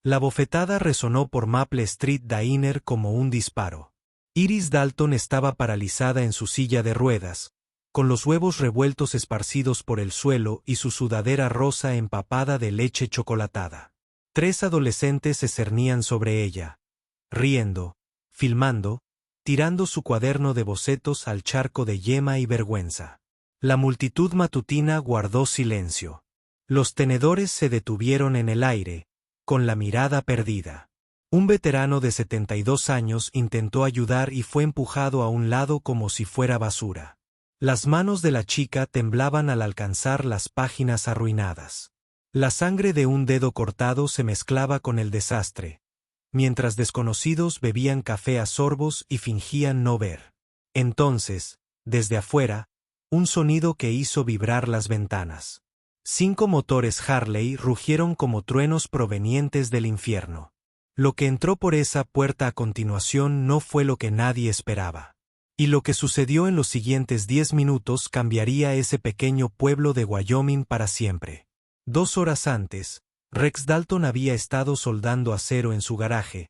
La bofetada resonó por Maple Street Diner como un disparo. Iris Dalton estaba paralizada en su silla de ruedas, con los huevos revueltos esparcidos por el suelo y su sudadera rosa empapada de leche chocolatada. 3 adolescentes se cernían sobre ella, riendo, filmando, tirando su cuaderno de bocetos al charco de yema y vergüenza. La multitud matutina guardó silencio. Los tenedores se detuvieron en el aire, con la mirada perdida. Un veterano de 72 años intentó ayudar y fue empujado a un lado como si fuera basura. Las manos de la chica temblaban al alcanzar las páginas arruinadas. La sangre de un dedo cortado se mezclaba con el desastre, mientras desconocidos bebían café a sorbos y fingían no ver. Entonces, desde afuera, un sonido que hizo vibrar las ventanas. 5 motores Harley rugieron como truenos provenientes del infierno. Lo que entró por esa puerta a continuación no fue lo que nadie esperaba. Y lo que sucedió en los siguientes 10 minutos cambiaría ese pequeño pueblo de Wyoming para siempre. 2 horas antes, Rex Dalton había estado soldando acero en su garaje,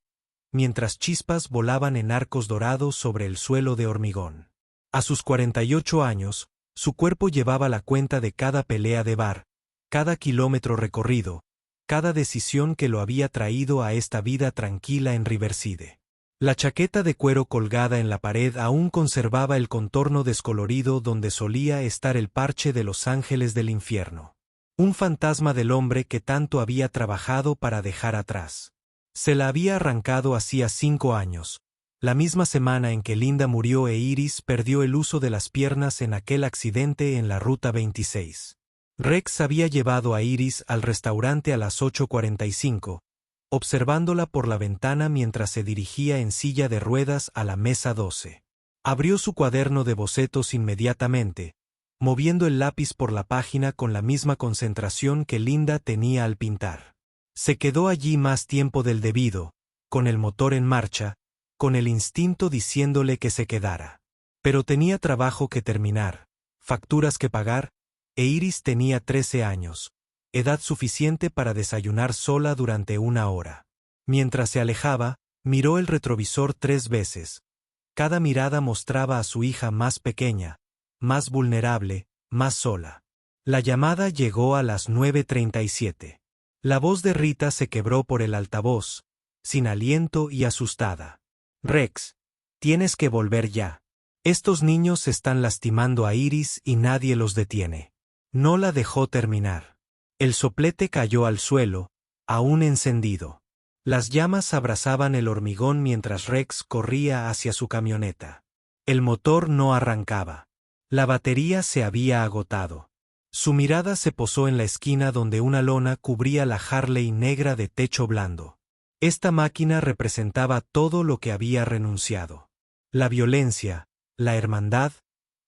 mientras chispas volaban en arcos dorados sobre el suelo de hormigón. A sus 48 años, su cuerpo llevaba la cuenta de cada pelea de bar, cada kilómetro recorrido, cada decisión que lo había traído a esta vida tranquila en Riverside. La chaqueta de cuero colgada en la pared aún conservaba el contorno descolorido donde solía estar el parche de los ángeles del infierno. Un fantasma del hombre que tanto había trabajado para dejar atrás. Se la había arrancado hacía 5 años, la misma semana en que Linda murió e Iris perdió el uso de las piernas en aquel accidente en la Ruta 26. Rex había llevado a Iris al restaurante a las 8:45, observándola por la ventana mientras se dirigía en silla de ruedas a la mesa 12. Abrió su cuaderno de bocetos inmediatamente, moviendo el lápiz por la página con la misma concentración que Linda tenía al pintar. Se quedó allí más tiempo del debido, con el motor en marcha, con el instinto diciéndole que se quedara. Pero tenía trabajo que terminar, facturas que pagar, e Iris tenía 13 años, edad suficiente para desayunar sola durante 1 hora. Mientras se alejaba, miró el retrovisor 3 veces. Cada mirada mostraba a su hija más pequeña, más vulnerable, más sola. La llamada llegó a las 9:37. La voz de Rita se quebró por el altavoz, sin aliento y asustada. Rex, tienes que volver ya. Estos niños están lastimando a Iris y nadie los detiene. No la dejó terminar. El soplete cayó al suelo, aún encendido. Las llamas abrazaban el hormigón mientras Rex corría hacia su camioneta. El motor no arrancaba. La batería se había agotado. Su mirada se posó en la esquina donde una lona cubría la Harley negra de techo blando. Esta máquina representaba todo lo que había renunciado. La violencia, la hermandad,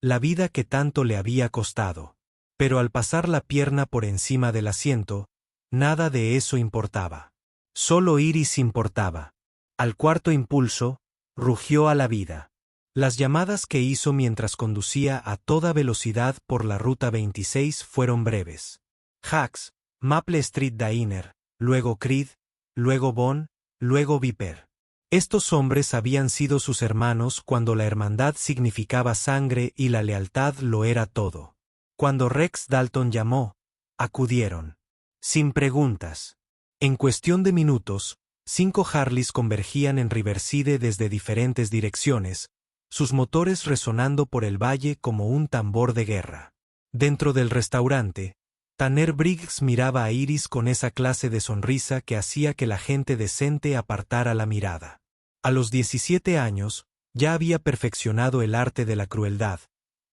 la vida que tanto le había costado. Pero al pasar la pierna por encima del asiento, nada de eso importaba. Solo Iris importaba. Al cuarto impulso, rugió a la vida. Las llamadas que hizo mientras conducía a toda velocidad por la Ruta 26 fueron breves. Hacks, Maple Street Diner, luego Creed, luego Bond, luego Viper. Estos hombres habían sido sus hermanos cuando la hermandad significaba sangre y la lealtad lo era todo. Cuando Rex Dalton llamó, acudieron. Sin preguntas. En cuestión de minutos, 5 Harleys convergían en Riverside desde diferentes direcciones, sus motores resonando por el valle como un tambor de guerra. Dentro del restaurante, Tanner Briggs miraba a Iris con esa clase de sonrisa que hacía que la gente decente apartara la mirada. A los 17 años, ya había perfeccionado el arte de la crueldad,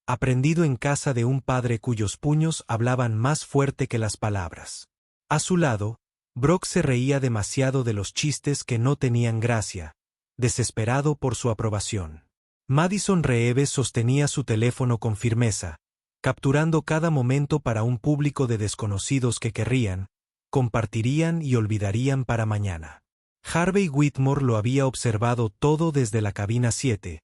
aprendido en casa de un padre cuyos puños hablaban más fuerte que las palabras. A su lado, Brock se reía demasiado de los chistes que no tenían gracia, desesperado por su aprobación. Madison Reeves sostenía su teléfono con firmeza, capturando cada momento para un público de desconocidos que querrían, compartirían y olvidarían para mañana. Harvey Whitmore lo había observado todo desde la cabina 7,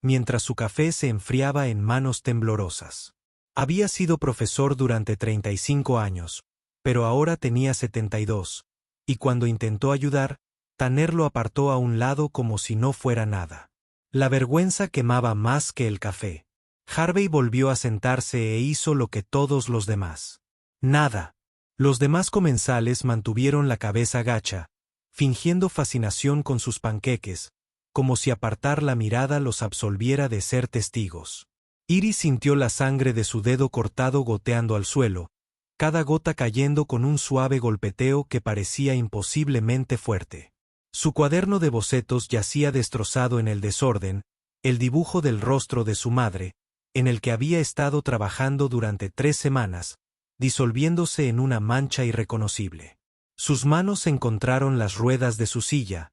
mientras su café se enfriaba en manos temblorosas. Había sido profesor durante 35 años, pero ahora tenía 72, y cuando intentó ayudar, Tanner lo apartó a un lado como si no fuera nada. La vergüenza quemaba más que el café. Harvey volvió a sentarse e hizo lo que todos los demás. Nada. Los demás comensales mantuvieron la cabeza gacha, fingiendo fascinación con sus panqueques, como si apartar la mirada los absolviera de ser testigos. Iris sintió la sangre de su dedo cortado goteando al suelo, cada gota cayendo con un suave golpeteo que parecía imposiblemente fuerte. Su cuaderno de bocetos yacía destrozado en el desorden, el dibujo del rostro de su madre, en el que había estado trabajando durante 3 semanas, disolviéndose en una mancha irreconocible. Sus manos encontraron las ruedas de su silla,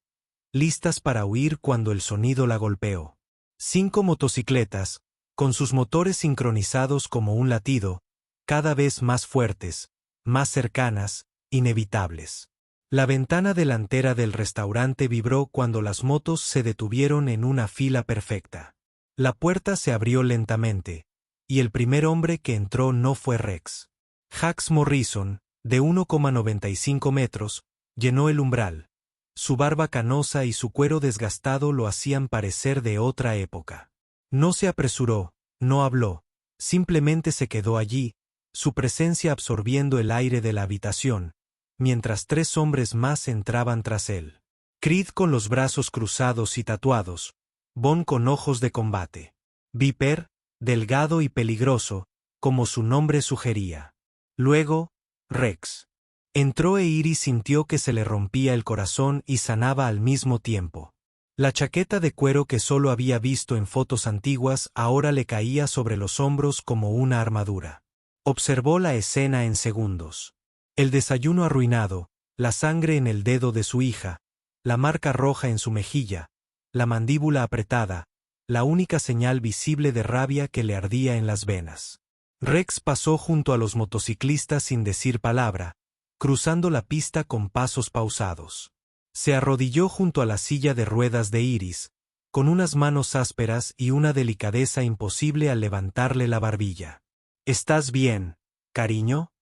listas para huir cuando el sonido la golpeó. 5 motocicletas, con sus motores sincronizados como un latido, cada vez más fuertes, más cercanas, inevitables. La ventana delantera del restaurante vibró cuando las motos se detuvieron en una fila perfecta. La puerta se abrió lentamente, y el primer hombre que entró no fue Rex. Jax Morrison, de 1,95 metros, llenó el umbral. Su barba canosa y su cuero desgastado lo hacían parecer de otra época. No se apresuró, no habló, simplemente se quedó allí, su presencia absorbiendo el aire de la habitación, mientras 3 hombres más entraban tras él. Creed con los brazos cruzados y tatuados, Bond con ojos de combate. Viper, delgado y peligroso, como su nombre sugería. Luego, Rex. Entró e Iris sintió que se le rompía el corazón y sanaba al mismo tiempo. La chaqueta de cuero que solo había visto en fotos antiguas ahora le caía sobre los hombros como una armadura. Observó la escena en segundos. El desayuno arruinado, la sangre en el dedo de su hija, la marca roja en su mejilla, la mandíbula apretada, la única señal visible de rabia que le ardía en las venas. Rex pasó junto a los motociclistas sin decir palabra, cruzando la pista con pasos pausados. Se arrodilló junto a la silla de ruedas de Iris, con unas manos ásperas y una delicadeza imposible al levantarle la barbilla. ¿Estás bien, cariño?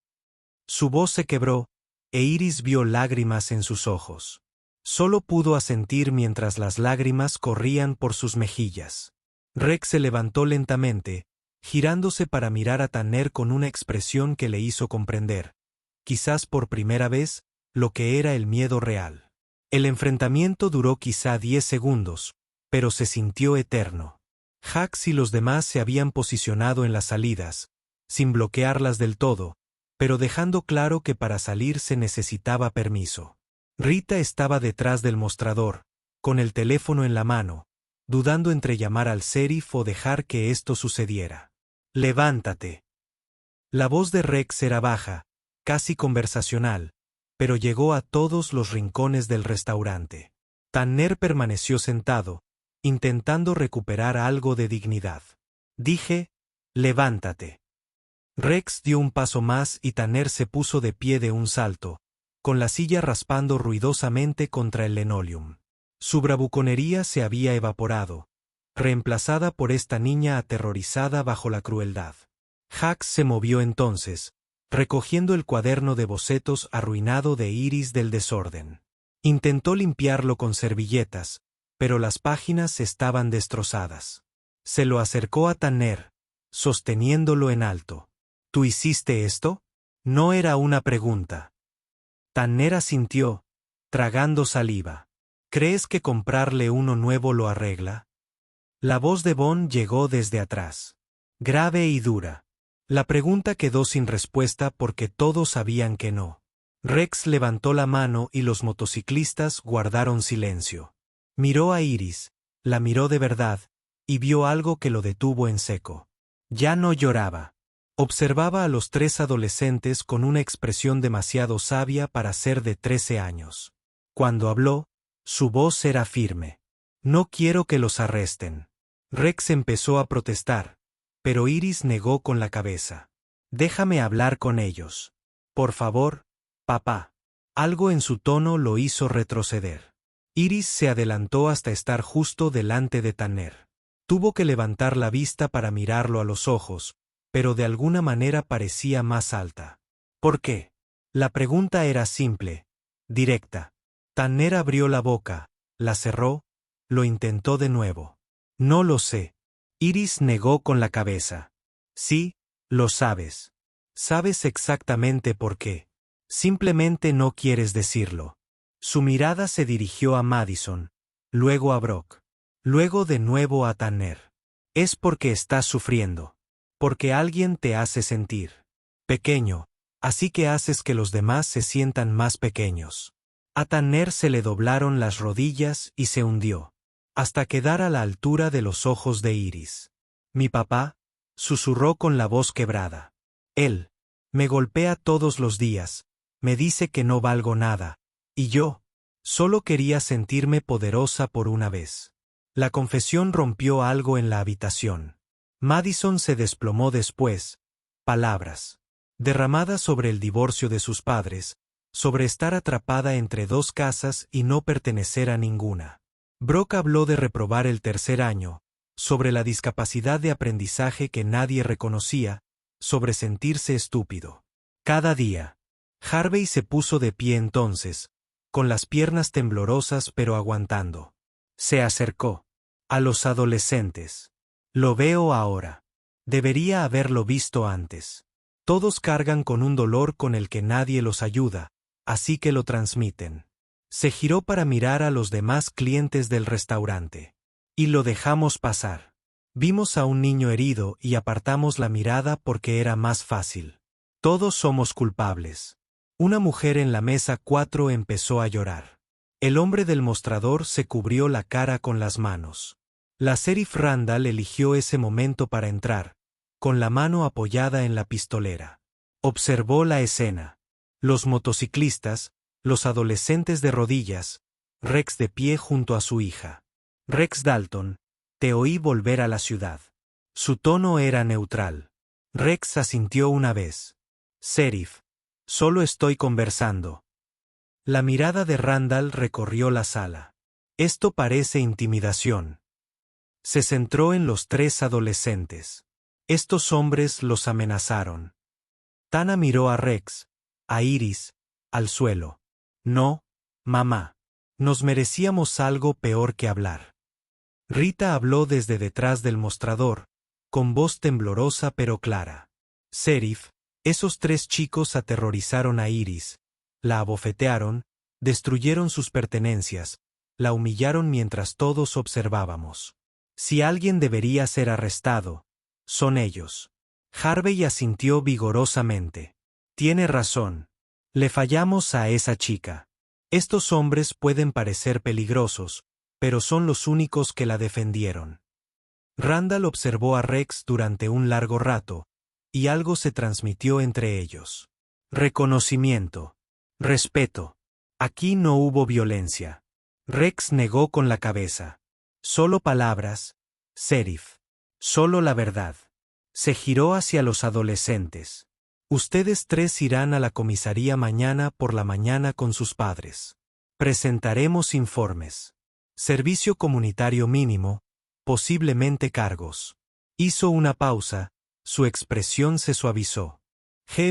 Su voz se quebró, e Iris vio lágrimas en sus ojos. Solo pudo asentir mientras las lágrimas corrían por sus mejillas. Rex se levantó lentamente, girándose para mirar a Tanner con una expresión que le hizo comprender, quizás por primera vez, lo que era el miedo real. El enfrentamiento duró quizá 10 segundos, pero se sintió eterno. Jax y los demás se habían posicionado en las salidas, sin bloquearlas del todo, pero dejando claro que para salir se necesitaba permiso. Rita estaba detrás del mostrador, con el teléfono en la mano, dudando entre llamar al sheriff o dejar que esto sucediera. «Levántate». La voz de Rex era baja, casi conversacional, pero llegó a todos los rincones del restaurante. Tanner permaneció sentado, intentando recuperar algo de dignidad. Dije, «Levántate». Rex dio un paso más y Tanner se puso de pie de un salto, con la silla raspando ruidosamente contra el linoleum. Su bravuconería se había evaporado, reemplazada por esta niña aterrorizada bajo la crueldad. Jax se movió entonces, recogiendo el cuaderno de bocetos arruinado de Iris del desorden. Intentó limpiarlo con servilletas, pero las páginas estaban destrozadas. Se lo acercó a Tanner, sosteniéndolo en alto. ¿Tú hiciste esto? No era una pregunta. Tanner asintió, tragando saliva. ¿Crees que comprarle uno nuevo lo arregla? La voz de Bond llegó desde atrás. Grave y dura. La pregunta quedó sin respuesta porque todos sabían que no. Rex levantó la mano y los motociclistas guardaron silencio. Miró a Iris, la miró de verdad, y vio algo que lo detuvo en seco. Ya no lloraba. Observaba a los 3 adolescentes con una expresión demasiado sabia para ser de 13 años. Cuando habló, su voz era firme. No quiero que los arresten. Rex empezó a protestar, pero Iris negó con la cabeza. Déjame hablar con ellos. Por favor, papá. Algo en su tono lo hizo retroceder. Iris se adelantó hasta estar justo delante de Tanner. Tuvo que levantar la vista para mirarlo a los ojos, pero de alguna manera parecía más alta. ¿Por qué? La pregunta era simple, directa. Tanner abrió la boca, la cerró, lo intentó de nuevo. No lo sé. Iris negó con la cabeza. Sí, lo sabes. Sabes exactamente por qué. Simplemente no quieres decirlo. Su mirada se dirigió a Madison, luego a Brock, luego de nuevo a Tanner. Es porque estás sufriendo. Porque alguien te hace sentir pequeño, así que haces que los demás se sientan más pequeños. A Tanner se le doblaron las rodillas y se hundió, hasta quedar a la altura de los ojos de Iris. Mi papá, susurró con la voz quebrada. Él me golpea todos los días, me dice que no valgo nada, y yo solo quería sentirme poderosa por una vez. La confesión rompió algo en la habitación. Madison se desplomó después. Palabras derramadas sobre el divorcio de sus padres, sobre estar atrapada entre dos casas y no pertenecer a ninguna. Brock habló de reprobar el tercer año, sobre la discapacidad de aprendizaje que nadie reconocía, sobre sentirse estúpido. Cada día. Harvey se puso de pie entonces, con las piernas temblorosas pero aguantando. Se acercó a los adolescentes. Lo veo ahora. Debería haberlo visto antes. Todos cargan con un dolor con el que nadie los ayuda, así que lo transmiten. Se giró para mirar a los demás clientes del restaurante. Y lo dejamos pasar. Vimos a un niño herido y apartamos la mirada porque era más fácil. Todos somos culpables. Una mujer en la mesa 4 empezó a llorar. El hombre del mostrador se cubrió la cara con las manos. La sheriff Randall eligió ese momento para entrar, con la mano apoyada en la pistolera. Observó la escena. Los motociclistas, los adolescentes de rodillas, Rex de pie junto a su hija. Rex Dalton, te oí volver a la ciudad. Su tono era neutral. Rex asintió una vez. Sheriff, solo estoy conversando. La mirada de Randall recorrió la sala. Esto parece intimidación. Se centró en los 3 adolescentes. Estos hombres los amenazaron. Tana miró a Rex, a Iris, al suelo. No, mamá. Nos merecíamos algo peor que hablar. Rita habló desde detrás del mostrador, con voz temblorosa pero clara. Sheriff, esos 3 chicos aterrorizaron a Iris, la abofetearon, destruyeron sus pertenencias, la humillaron mientras todos observábamos. Si alguien debería ser arrestado, son ellos. Harvey asintió vigorosamente. Tiene razón. Le fallamos a esa chica. Estos hombres pueden parecer peligrosos, pero son los únicos que la defendieron. Randall observó a Rex durante un largo rato, y algo se transmitió entre ellos. Reconocimiento. Respeto. Aquí no hubo violencia. Rex negó con la cabeza. Solo palabras, sheriff. Solo la verdad. Se giró hacia los adolescentes. Ustedes 3 irán a la comisaría mañana por la mañana con sus padres. Presentaremos informes. Servicio comunitario mínimo, posiblemente cargos. Hizo una pausa, su expresión se suavizó.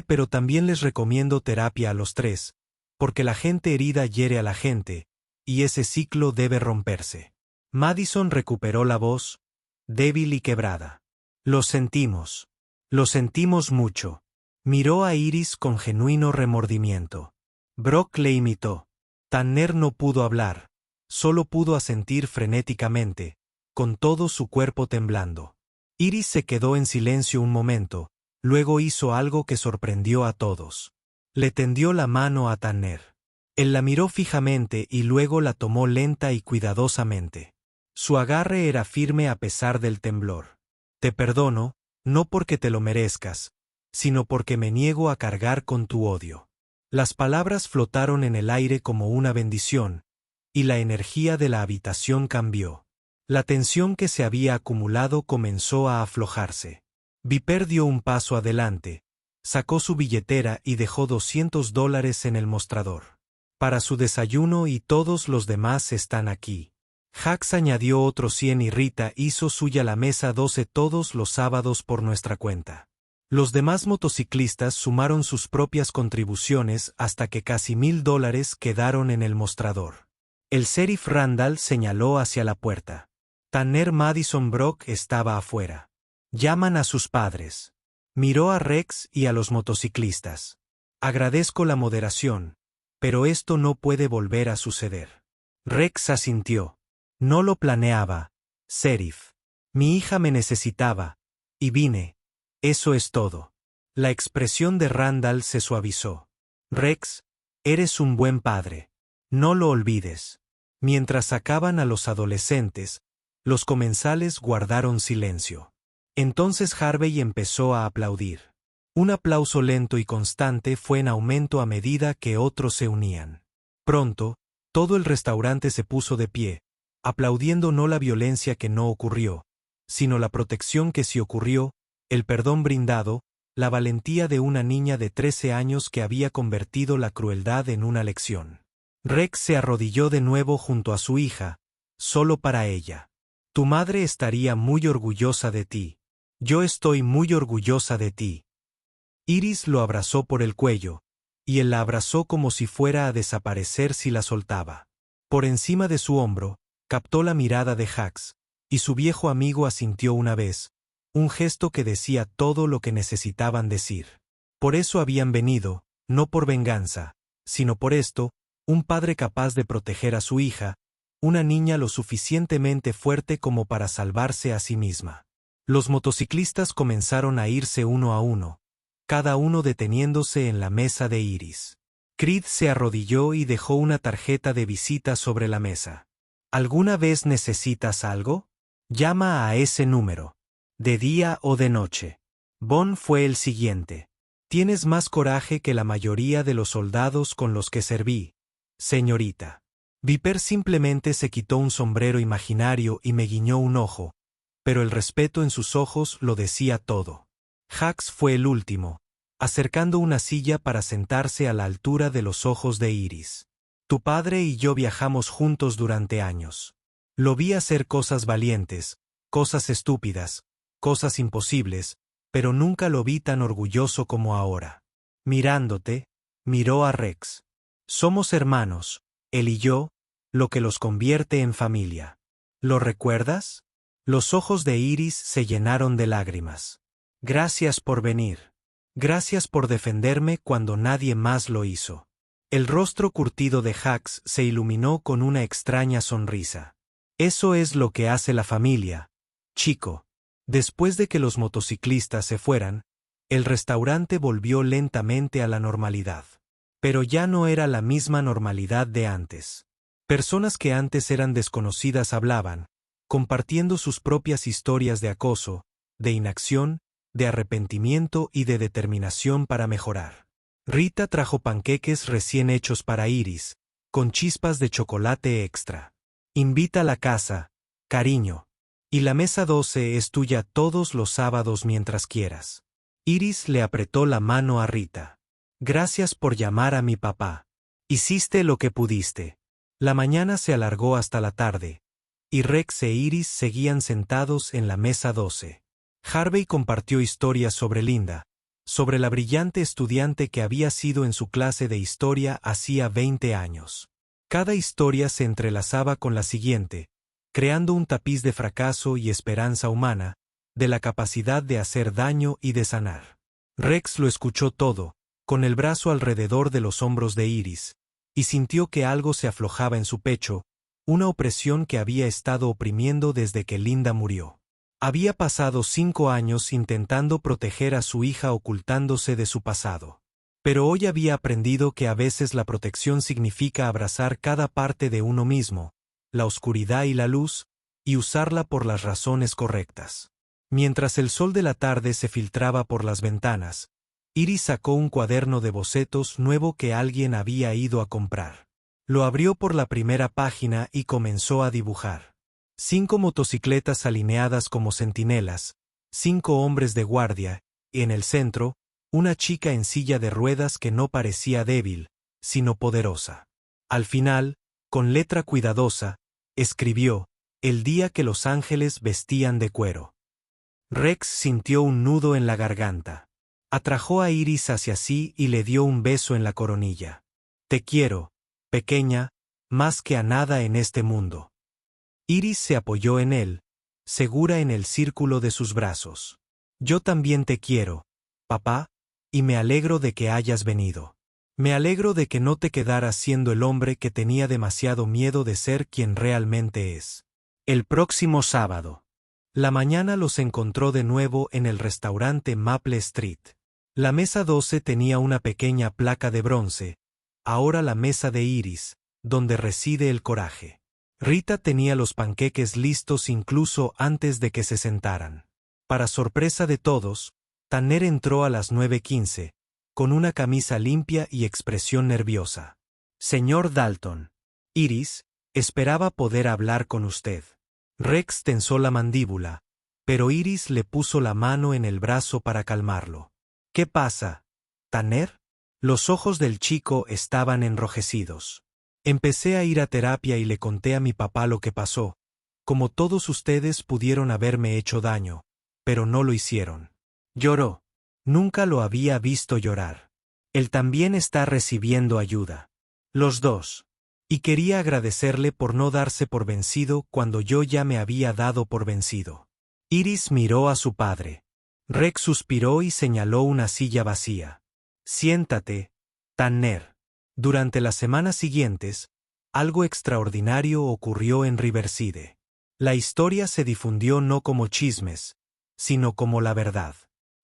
Pero también les recomiendo terapia a los 3, porque la gente herida hiere a la gente, y ese ciclo debe romperse. Madison recuperó la voz, débil y quebrada. Lo sentimos. Lo sentimos mucho. Miró a Iris con genuino remordimiento. Brock le imitó. Tanner no pudo hablar, solo pudo asentir frenéticamente, con todo su cuerpo temblando. Iris se quedó en silencio un momento, luego hizo algo que sorprendió a todos. Le tendió la mano a Tanner. Él la miró fijamente y luego la tomó lenta y cuidadosamente. Su agarre era firme a pesar del temblor. Te perdono, no porque te lo merezcas, sino porque me niego a cargar con tu odio. Las palabras flotaron en el aire como una bendición, y la energía de la habitación cambió. La tensión que se había acumulado comenzó a aflojarse. Viper dio un paso adelante, sacó su billetera y dejó $200 en el mostrador. Para su desayuno y todos los demás están aquí. Jax añadió otros 100 y Rita hizo suya la mesa 12 todos los sábados por nuestra cuenta. Los demás motociclistas sumaron sus propias contribuciones hasta que casi $1000 quedaron en el mostrador. El sheriff Randall señaló hacia la puerta. Tanner Madison Brock estaba afuera. Llaman a sus padres. Miró a Rex y a los motociclistas. Agradezco la moderación, pero esto no puede volver a suceder. Rex asintió. No lo planeaba, sheriff. Mi hija me necesitaba, y vine. Eso es todo. La expresión de Randall se suavizó. Rex, eres un buen padre. No lo olvides. Mientras sacaban a los adolescentes, los comensales guardaron silencio. Entonces Harvey empezó a aplaudir. Un aplauso lento y constante fue en aumento a medida que otros se unían. Pronto, todo el restaurante se puso de pie, aplaudiendo no la violencia que no ocurrió, sino la protección que sí ocurrió, el perdón brindado, la valentía de una niña de 13 años que había convertido la crueldad en una lección. Rex se arrodilló de nuevo junto a su hija, solo para ella. Tu madre estaría muy orgullosa de ti. Yo estoy muy orgullosa de ti. Iris lo abrazó por el cuello, y él la abrazó como si fuera a desaparecer si la soltaba. Por encima de su hombro, captó la mirada de Jax, y su viejo amigo asintió una vez, un gesto que decía todo lo que necesitaban decir. Por eso habían venido, no por venganza, sino por esto, un padre capaz de proteger a su hija, una niña lo suficientemente fuerte como para salvarse a sí misma. Los motociclistas comenzaron a irse uno a uno, cada uno deteniéndose en la mesa de Iris. Creed se arrodilló y dejó una tarjeta de visita sobre la mesa. ¿Alguna vez necesitas algo? Llama a ese número. De día o de noche. Bon fue el siguiente. Tienes más coraje que la mayoría de los soldados con los que serví, señorita. Viper simplemente se quitó un sombrero imaginario y me guiñó un ojo, pero el respeto en sus ojos lo decía todo. Jax fue el último, acercando una silla para sentarse a la altura de los ojos de Iris. Tu padre y yo viajamos juntos durante años. Lo vi hacer cosas valientes, cosas estúpidas, cosas imposibles, pero nunca lo vi tan orgulloso como ahora. Mirándote, miró a Rex. Somos hermanos, él y yo, lo que los convierte en familia. ¿Lo recuerdas? Los ojos de Iris se llenaron de lágrimas. Gracias por venir. Gracias por defenderme cuando nadie más lo hizo. El rostro curtido de Jax se iluminó con una extraña sonrisa. Eso es lo que hace la familia, chico. Después de que los motociclistas se fueran, el restaurante volvió lentamente a la normalidad. Pero ya no era la misma normalidad de antes. Personas que antes eran desconocidas hablaban, compartiendo sus propias historias de acoso, de inacción, de arrepentimiento y de determinación para mejorar. Rita trajo panqueques recién hechos para Iris, con chispas de chocolate extra. Invita a la casa, cariño. Y la mesa 12 es tuya todos los sábados mientras quieras. Iris le apretó la mano a Rita. Gracias por llamar a mi papá. Hiciste lo que pudiste. La mañana se alargó hasta la tarde, y Rex e Iris seguían sentados en la mesa 12. Harvey compartió historias sobre Linda, sobre la brillante estudiante que había sido en su clase de historia hacía 20 años. Cada historia se entrelazaba con la siguiente, creando un tapiz de fracaso y esperanza humana, de la capacidad de hacer daño y de sanar. Rex lo escuchó todo, con el brazo alrededor de los hombros de Iris, y sintió que algo se aflojaba en su pecho, una opresión que había estado oprimiendo desde que Linda murió. Había pasado 5 años intentando proteger a su hija ocultándose de su pasado. Pero hoy había aprendido que a veces la protección significa abrazar cada parte de uno mismo, la oscuridad y la luz, y usarla por las razones correctas. Mientras el sol de la tarde se filtraba por las ventanas, Iris sacó un cuaderno de bocetos nuevo que alguien había ido a comprar. Lo abrió por la primera página y comenzó a dibujar. 5 motocicletas alineadas como centinelas, 5 hombres de guardia, y en el centro, una chica en silla de ruedas que no parecía débil, sino poderosa. Al final, con letra cuidadosa, escribió, el día que los ángeles vestían de cuero. Rex sintió un nudo en la garganta. Atrajo a Iris hacia sí y le dio un beso en la coronilla. Te quiero, pequeña, más que a nada en este mundo. Iris se apoyó en él, segura en el círculo de sus brazos. Yo también te quiero, papá, y me alegro de que hayas venido. Me alegro de que no te quedaras siendo el hombre que tenía demasiado miedo de ser quien realmente es. El próximo sábado. La mañana los encontró de nuevo en el restaurante Maple Street. La mesa 12 tenía una pequeña placa de bronce, ahora la mesa de Iris, donde reside el coraje. Rita tenía los panqueques listos incluso antes de que se sentaran. Para sorpresa de todos, Tanner entró a las 9:15, con una camisa limpia y expresión nerviosa. Señor Dalton. Iris, esperaba poder hablar con usted. Rex tensó la mandíbula, pero Iris le puso la mano en el brazo para calmarlo. ¿Qué pasa, Tanner? Los ojos del chico estaban enrojecidos. Empecé a ir a terapia y le conté a mi papá lo que pasó. Como todos ustedes pudieron haberme hecho daño, pero no lo hicieron. Lloró. Nunca lo había visto llorar. Él también está recibiendo ayuda. Los dos. Y quería agradecerle por no darse por vencido cuando yo ya me había dado por vencido. Iris miró a su padre. Rex suspiró y señaló una silla vacía. Siéntate, Tanner. Durante las semanas siguientes, algo extraordinario ocurrió en Riverside. La historia se difundió no como chismes, sino como la verdad.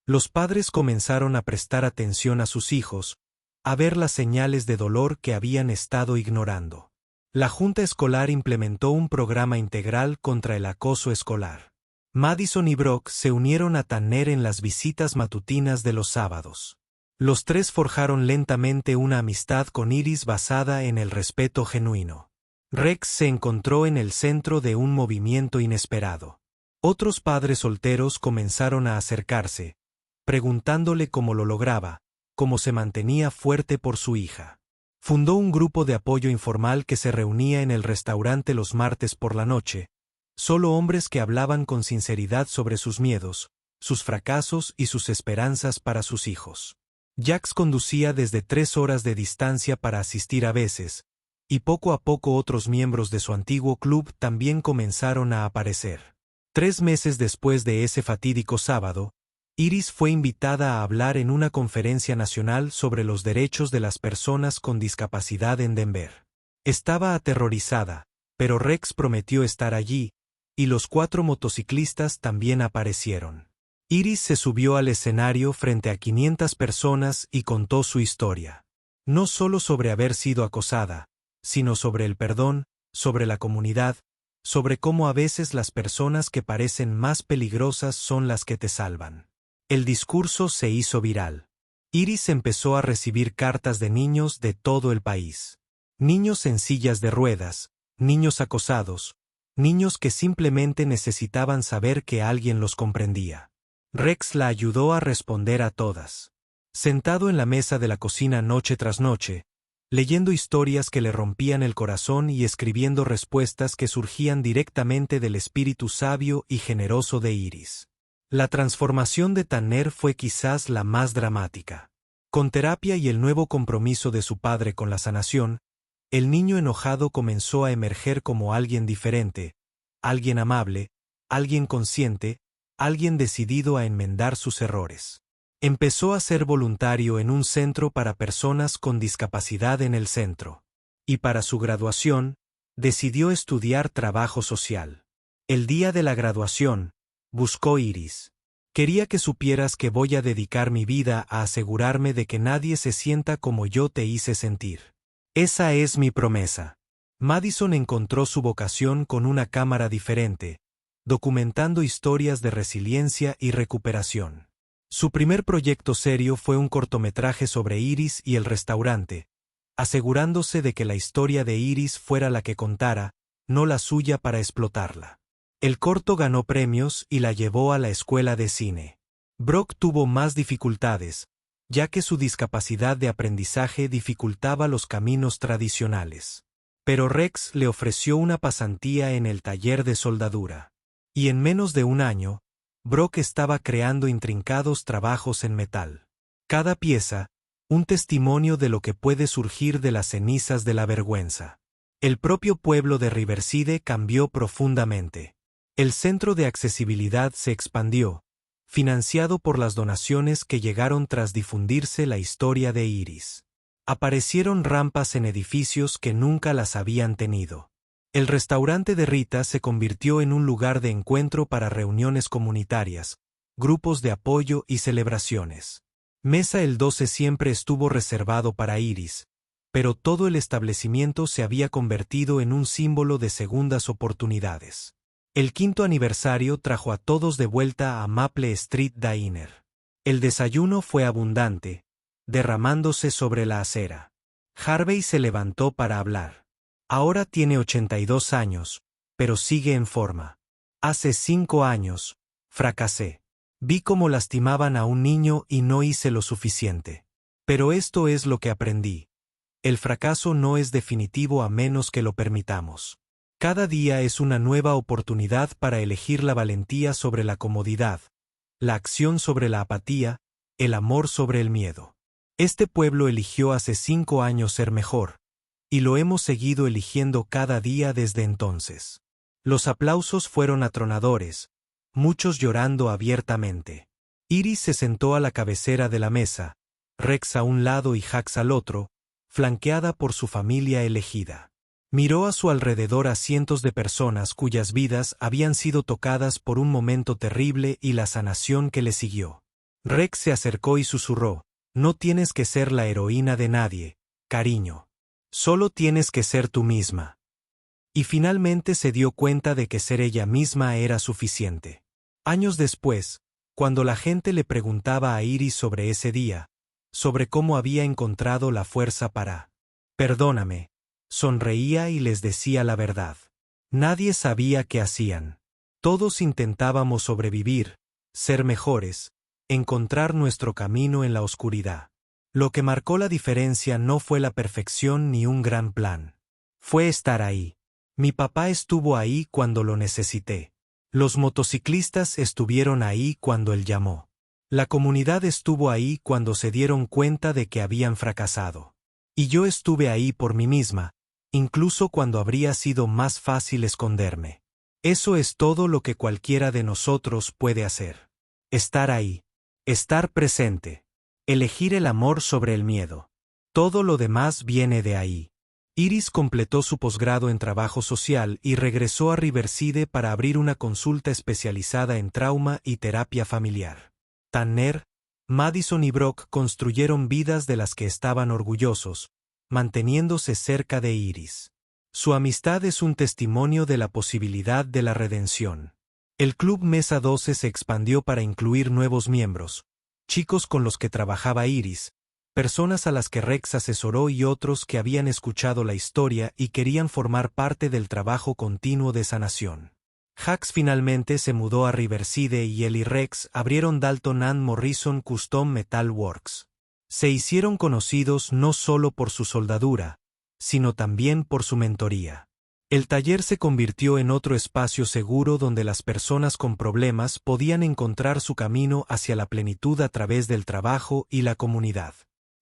Los padres comenzaron a prestar atención a sus hijos, a ver las señales de dolor que habían estado ignorando. La Junta Escolar implementó un programa integral contra el acoso escolar. Madison y Brock se unieron a Tanner en las visitas matutinas de los sábados. Los tres forjaron lentamente una amistad con Iris basada en el respeto genuino. Rex se encontró en el centro de un movimiento inesperado. Otros padres solteros comenzaron a acercarse, preguntándole cómo lo lograba, cómo se mantenía fuerte por su hija. Fundó un grupo de apoyo informal que se reunía en el restaurante los martes por la noche, solo hombres que hablaban con sinceridad sobre sus miedos, sus fracasos y sus esperanzas para sus hijos. Jax conducía desde 3 horas de distancia para asistir a veces, y poco a poco otros miembros de su antiguo club también comenzaron a aparecer. 3 meses después de ese fatídico sábado, Iris fue invitada a hablar en una conferencia nacional sobre los derechos de las personas con discapacidad en Denver. Estaba aterrorizada, pero Rex prometió estar allí, y los 4 motociclistas también aparecieron. Iris se subió al escenario frente a 500 personas y contó su historia. No solo sobre haber sido acosada, sino sobre el perdón, sobre la comunidad, sobre cómo a veces las personas que parecen más peligrosas son las que te salvan. El discurso se hizo viral. Iris empezó a recibir cartas de niños de todo el país. Niños en sillas de ruedas, niños acosados, niños que simplemente necesitaban saber que alguien los comprendía. Rex la ayudó a responder a todas. Sentado en la mesa de la cocina noche tras noche, leyendo historias que le rompían el corazón y escribiendo respuestas que surgían directamente del espíritu sabio y generoso de Iris. La transformación de Tanner fue quizás la más dramática. Con terapia y el nuevo compromiso de su padre con la sanación, el niño enojado comenzó a emerger como alguien diferente, alguien amable, alguien consciente, alguien decidido a enmendar sus errores. Empezó a ser voluntario en un centro para personas con discapacidad en el centro. Y para su graduación, decidió estudiar trabajo social. El día de la graduación, buscó Iris. Quería que supieras que voy a dedicar mi vida a asegurarme de que nadie se sienta como yo te hice sentir. Esa es mi promesa. Madison encontró su vocación con una cámara diferente, documentando historias de resiliencia y recuperación. Su primer proyecto serio fue un cortometraje sobre Iris y el restaurante, asegurándose de que la historia de Iris fuera la que contara, no la suya para explotarla. El corto ganó premios y la llevó a la escuela de cine. Brock tuvo más dificultades, ya que su discapacidad de aprendizaje dificultaba los caminos tradicionales. Pero Rex le ofreció una pasantía en el taller de soldadura. Y en menos de un año, Brock estaba creando intrincados trabajos en metal. Cada pieza, un testimonio de lo que puede surgir de las cenizas de la vergüenza. El propio pueblo de Riverside cambió profundamente. El centro de accesibilidad se expandió, financiado por las donaciones que llegaron tras difundirse la historia de Iris. Aparecieron rampas en edificios que nunca las habían tenido. El restaurante de Rita se convirtió en un lugar de encuentro para reuniones comunitarias, grupos de apoyo y celebraciones. Mesa el 12 siempre estuvo reservado para Iris, pero todo el establecimiento se había convertido en un símbolo de segundas oportunidades. El 5º aniversario trajo a todos de vuelta a Maple Street Diner. El desayuno fue abundante, derramándose sobre la acera. Harvey se levantó para hablar. Ahora tiene 82 años, pero sigue en forma. Hace 5 años, fracasé. Vi cómo lastimaban a un niño y no hice lo suficiente. Pero esto es lo que aprendí. El fracaso no es definitivo a menos que lo permitamos. Cada día es una nueva oportunidad para elegir la valentía sobre la comodidad, la acción sobre la apatía, el amor sobre el miedo. Este pueblo eligió hace 5 años ser mejor, y lo hemos seguido eligiendo cada día desde entonces. Los aplausos fueron atronadores, muchos llorando abiertamente. Iris se sentó a la cabecera de la mesa, Rex a un lado y Jax al otro, flanqueada por su familia elegida. Miró a su alrededor a cientos de personas cuyas vidas habían sido tocadas por un momento terrible y la sanación que le siguió. Rex se acercó y susurró: «No tienes que ser la heroína de nadie, cariño. Solo tienes que ser tú misma». Y finalmente se dio cuenta de que ser ella misma era suficiente. Años después, cuando la gente le preguntaba a Iris sobre ese día, sobre cómo había encontrado la fuerza para «perdóname», sonreía y les decía la verdad. Nadie sabía qué hacían. Todos intentábamos sobrevivir, ser mejores, encontrar nuestro camino en la oscuridad. Lo que marcó la diferencia no fue la perfección ni un gran plan. Fue estar ahí. Mi papá estuvo ahí cuando lo necesité. Los motociclistas estuvieron ahí cuando él llamó. La comunidad estuvo ahí cuando se dieron cuenta de que habían fracasado. Y yo estuve ahí por mí misma, incluso cuando habría sido más fácil esconderme. Eso es todo lo que cualquiera de nosotros puede hacer. Estar ahí. Estar presente. Elegir el amor sobre el miedo. Todo lo demás viene de ahí. Iris completó su posgrado en trabajo social y regresó a Riverside para abrir una consulta especializada en trauma y terapia familiar. Tanner, Madison y Brock construyeron vidas de las que estaban orgullosos, manteniéndose cerca de Iris. Su amistad es un testimonio de la posibilidad de la redención. El Club Mesa 12 se expandió para incluir nuevos miembros, chicos con los que trabajaba Iris, personas a las que Rex asesoró y otros que habían escuchado la historia y querían formar parte del trabajo continuo de sanación. Jax finalmente se mudó a Riverside y él y Rex abrieron Dalton and Morrison Custom Metal Works. Se hicieron conocidos no solo por su soldadura, sino también por su mentoría. El taller se convirtió en otro espacio seguro donde las personas con problemas podían encontrar su camino hacia la plenitud a través del trabajo y la comunidad.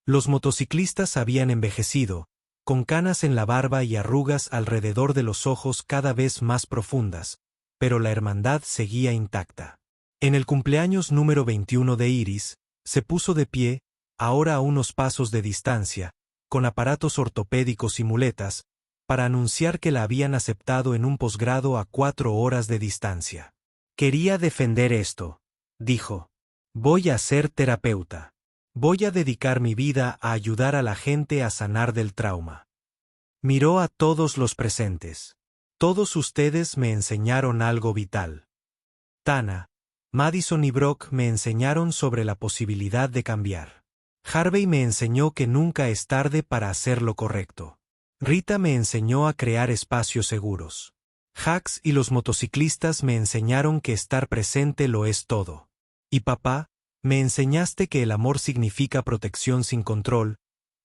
Los motociclistas habían envejecido, con canas en la barba y arrugas alrededor de los ojos cada vez más profundas, pero la hermandad seguía intacta. En el cumpleaños número 21 de Iris, se puso de pie, ahora a unos pasos de distancia, con aparatos ortopédicos y muletas, para anunciar que la habían aceptado en un posgrado a 4 horas de distancia. Quería defender esto, dijo. Voy a ser terapeuta. Voy a dedicar mi vida a ayudar a la gente a sanar del trauma. Miró a todos los presentes. Todos ustedes me enseñaron algo vital. Tana, Madison y Brock me enseñaron sobre la posibilidad de cambiar. Harvey me enseñó que nunca es tarde para hacer lo correcto. Rita me enseñó a crear espacios seguros. Jax y los motociclistas me enseñaron que estar presente lo es todo. Y papá, me enseñaste que el amor significa protección sin control,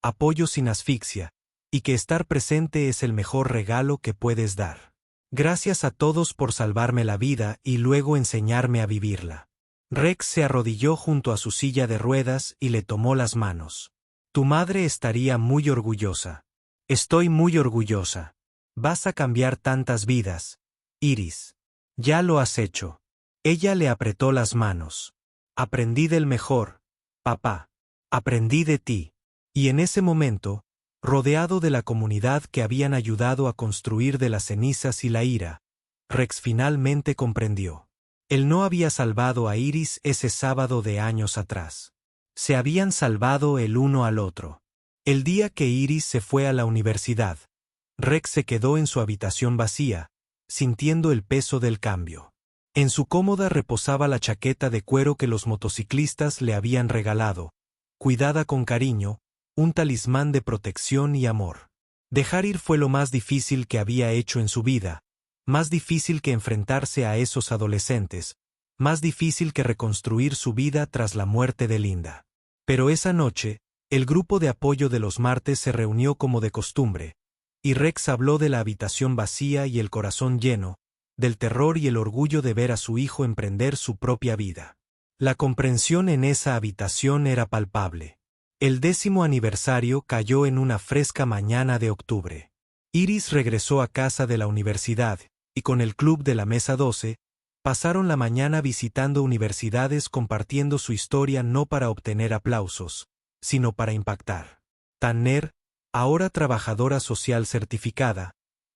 apoyo sin asfixia, y que estar presente es el mejor regalo que puedes dar. Gracias a todos por salvarme la vida y luego enseñarme a vivirla. Rex se arrodilló junto a su silla de ruedas y le tomó las manos. Tu madre estaría muy orgullosa. Estoy muy orgullosa. Vas a cambiar tantas vidas, Iris. Ya lo has hecho. Ella le apretó las manos. Aprendí del mejor, papá. Aprendí de ti. Y en ese momento, rodeado de la comunidad que habían ayudado a construir de las cenizas y la ira, Rex finalmente comprendió. Él no había salvado a Iris ese sábado de años atrás. Se habían salvado el uno al otro. El día que Iris se fue a la universidad, Rex se quedó en su habitación vacía, sintiendo el peso del cambio. En su cómoda reposaba la chaqueta de cuero que los motociclistas le habían regalado, cuidada con cariño, un talismán de protección y amor. Dejar ir fue lo más difícil que había hecho en su vida, más difícil que enfrentarse a esos adolescentes, más difícil que reconstruir su vida tras la muerte de Linda. Pero esa noche, el grupo de apoyo de los martes se reunió como de costumbre, y Rex habló de la habitación vacía y el corazón lleno, del terror y el orgullo de ver a su hijo emprender su propia vida. La comprensión en esa habitación era palpable. El 10º aniversario cayó en una fresca mañana de octubre. Iris regresó a casa de la universidad, y con el club de la Mesa 12, pasaron la mañana visitando universidades compartiendo su historia no para obtener aplausos, sino para impactar. Tanner, ahora trabajadora social certificada,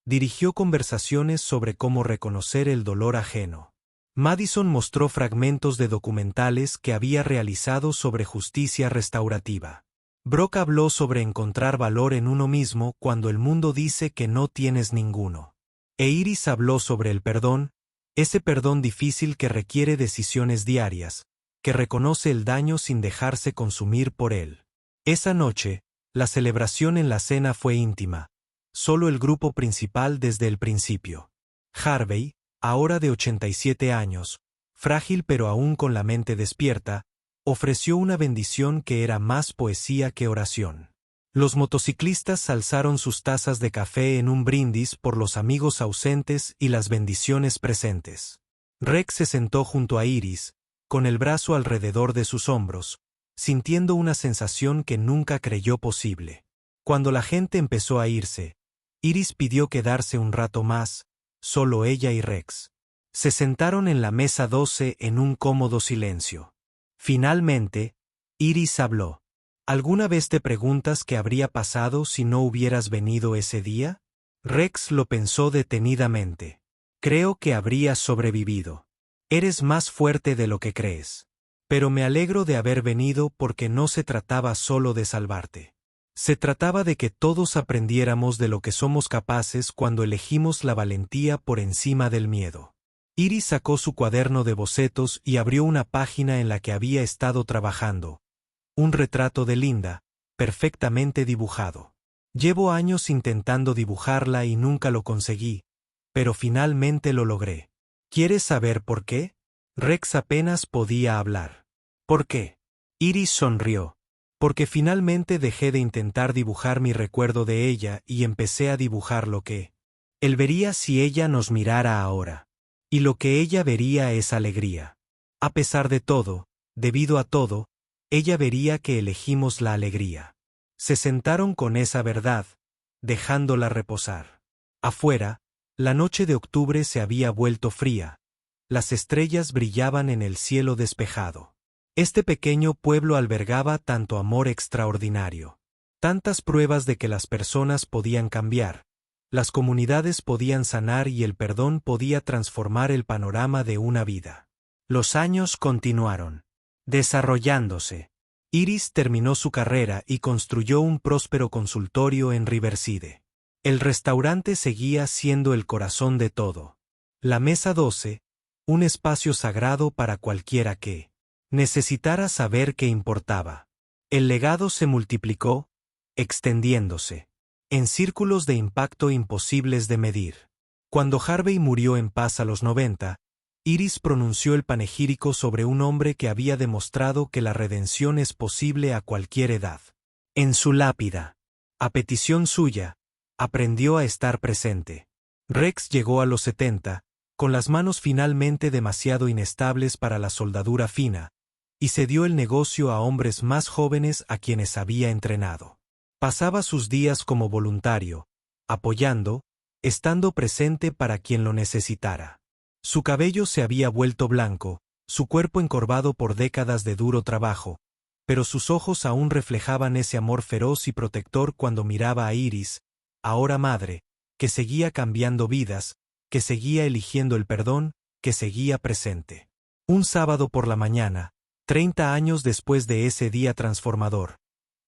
dirigió conversaciones sobre cómo reconocer el dolor ajeno. Madison mostró fragmentos de documentales que había realizado sobre justicia restaurativa. Brock habló sobre encontrar valor en uno mismo cuando el mundo dice que no tienes ninguno. E Iris habló sobre el perdón, ese perdón difícil que requiere decisiones diarias, que reconoce el daño sin dejarse consumir por él. Esa noche, la celebración en la cena fue íntima, solo el grupo principal desde el principio. Harvey, ahora de 87 años, frágil pero aún con la mente despierta, ofreció una bendición que era más poesía que oración. Los motociclistas alzaron sus tazas de café en un brindis por los amigos ausentes y las bendiciones presentes. Rex se sentó junto a Iris, con el brazo alrededor de sus hombros, sintiendo una sensación que nunca creyó posible. Cuando la gente empezó a irse, Iris pidió quedarse un rato más, solo ella y Rex. Se sentaron en la mesa 12 en un cómodo silencio. Finalmente, Iris habló. ¿Alguna vez te preguntas qué habría pasado si no hubieras venido ese día? Rex lo pensó detenidamente. Creo que habrías sobrevivido. Eres más fuerte de lo que crees. Pero me alegro de haber venido porque no se trataba solo de salvarte. Se trataba de que todos aprendiéramos de lo que somos capaces cuando elegimos la valentía por encima del miedo. Iris sacó su cuaderno de bocetos y abrió una página en la que había estado trabajando. Un retrato de Linda, perfectamente dibujado. Llevo años intentando dibujarla y nunca lo conseguí, pero finalmente lo logré. ¿Quieres saber por qué? Rex apenas podía hablar. ¿Por qué? Iris sonrió. Porque finalmente dejé de intentar dibujar mi recuerdo de ella y empecé a dibujar lo que él vería si ella nos mirara ahora. Y lo que ella vería es alegría. A pesar de todo, debido a todo, ella vería que elegimos la alegría. Se sentaron con esa verdad, dejándola reposar. Afuera, la noche de octubre se había vuelto fría. Las estrellas brillaban en el cielo despejado. Este pequeño pueblo albergaba tanto amor extraordinario. Tantas pruebas de que las personas podían cambiar, las comunidades podían sanar y el perdón podía transformar el panorama de una vida. Los años continuaron desarrollándose. Iris terminó su carrera y construyó un próspero consultorio en Riverside. El restaurante seguía siendo el corazón de todo. La Mesa 12, un espacio sagrado para cualquiera que necesitara saber qué importaba. El legado se multiplicó, extendiéndose, en círculos de impacto imposibles de medir. Cuando Harvey murió en paz a los 90, Iris pronunció el panegírico sobre un hombre que había demostrado que la redención es posible a cualquier edad. En su lápida, a petición suya, aprendió a estar presente. Rex llegó a los 70, con las manos finalmente demasiado inestables para la soldadura fina, y cedió el negocio a hombres más jóvenes a quienes había entrenado. Pasaba sus días como voluntario, apoyando, estando presente para quien lo necesitara. Su cabello se había vuelto blanco, su cuerpo encorvado por décadas de duro trabajo, pero sus ojos aún reflejaban ese amor feroz y protector cuando miraba a Iris, ahora madre, que seguía cambiando vidas, que seguía eligiendo el perdón, que seguía presente. Un sábado por la mañana, 30 años después de ese día transformador,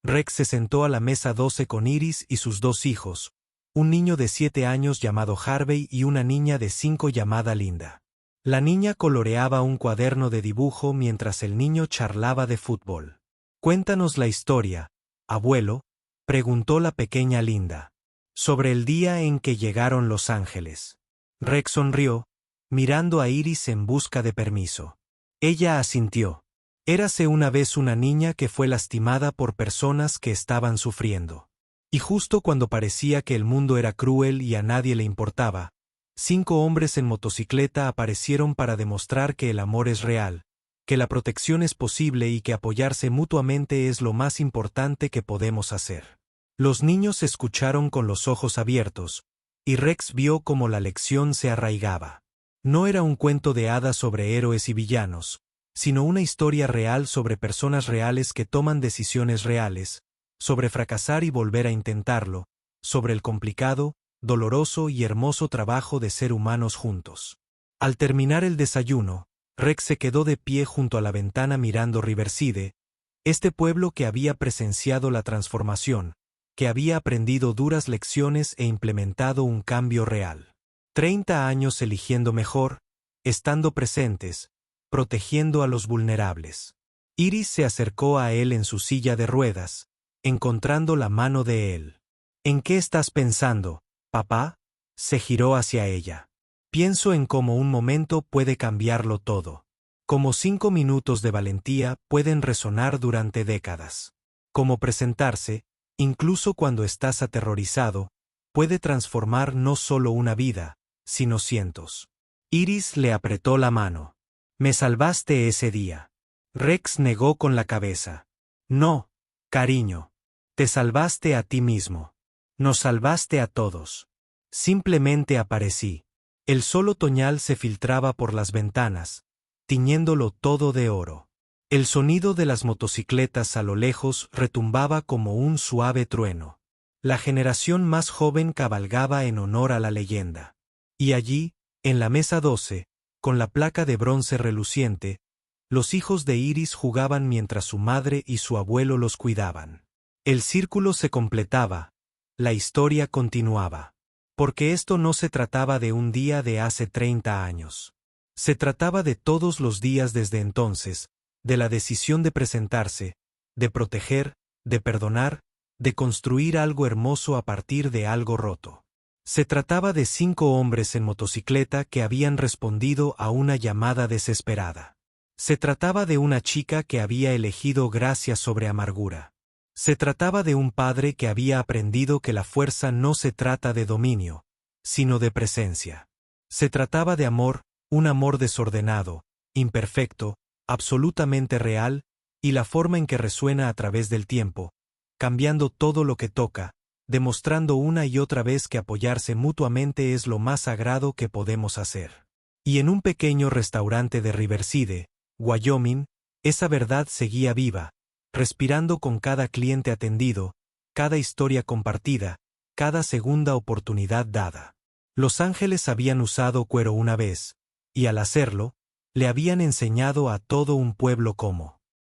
Rex se sentó a la mesa 12 con Iris y sus 2 hijos, un niño de 7 años llamado Harvey y una niña de 5 llamada Linda. La niña coloreaba un cuaderno de dibujo mientras el niño charlaba de fútbol. «Cuéntanos la historia, abuelo», preguntó la pequeña Linda. «Sobre el día en que llegaron los ángeles». Rex sonrió, mirando a Iris en busca de permiso. Ella asintió. Érase una vez una niña que fue lastimada por personas que estaban sufriendo. Y justo cuando parecía que el mundo era cruel y a nadie le importaba, 5 hombres en motocicleta aparecieron para demostrar que el amor es real, que la protección es posible y que apoyarse mutuamente es lo más importante que podemos hacer. Los niños escucharon con los ojos abiertos, y Rex vio cómo la lección se arraigaba. No era un cuento de hadas sobre héroes y villanos, sino una historia real sobre personas reales que toman decisiones reales, sobre fracasar y volver a intentarlo, sobre el complicado, doloroso y hermoso trabajo de ser humanos juntos. Al terminar el desayuno, Rex se quedó de pie junto a la ventana mirando Riverside, este pueblo que había presenciado la transformación, que había aprendido duras lecciones e implementado un cambio real. 30 años eligiendo mejor, estando presentes, protegiendo a los vulnerables. Iris se acercó a él en su silla de ruedas, encontrando la mano de él. ¿En qué estás pensando, papá? Se giró hacia ella. Pienso en cómo un momento puede cambiarlo todo. Como 5 minutos de valentía pueden resonar durante décadas. Como presentarse, incluso cuando estás aterrorizado, puede transformar no solo una vida, sino cientos. Iris le apretó la mano. Me salvaste ese día. Rex negó con la cabeza. No, cariño. Te salvaste a ti mismo. Nos salvaste a todos. Simplemente aparecí. El sol otoñal se filtraba por las ventanas, tiñéndolo todo de oro. El sonido de las motocicletas a lo lejos retumbaba como un suave trueno. La generación más joven cabalgaba en honor a la leyenda. Y allí, en la mesa 12, con la placa de bronce reluciente, los hijos de Iris jugaban mientras su madre y su abuelo los cuidaban. El círculo se completaba, la historia continuaba. Porque esto no se trataba de un día de hace 30 años. Se trataba de todos los días desde entonces, de la decisión de presentarse, de proteger, de perdonar, de construir algo hermoso a partir de algo roto. Se trataba de 5 hombres en motocicleta que habían respondido a una llamada desesperada. Se trataba de una chica que había elegido gracia sobre amargura. Se trataba de un padre que había aprendido que la fuerza no se trata de dominio, sino de presencia. Se trataba de amor, un amor desordenado, imperfecto, absolutamente real, y la forma en que resuena a través del tiempo, cambiando todo lo que toca, demostrando una y otra vez que apoyarse mutuamente es lo más sagrado que podemos hacer. Y en un pequeño restaurante de Riverside, Wyoming, esa verdad seguía viva, respirando con cada cliente atendido, cada historia compartida, cada segunda oportunidad dada. Los ángeles habían usado cuero una vez, y al hacerlo, le habían enseñado a todo un pueblo cómo.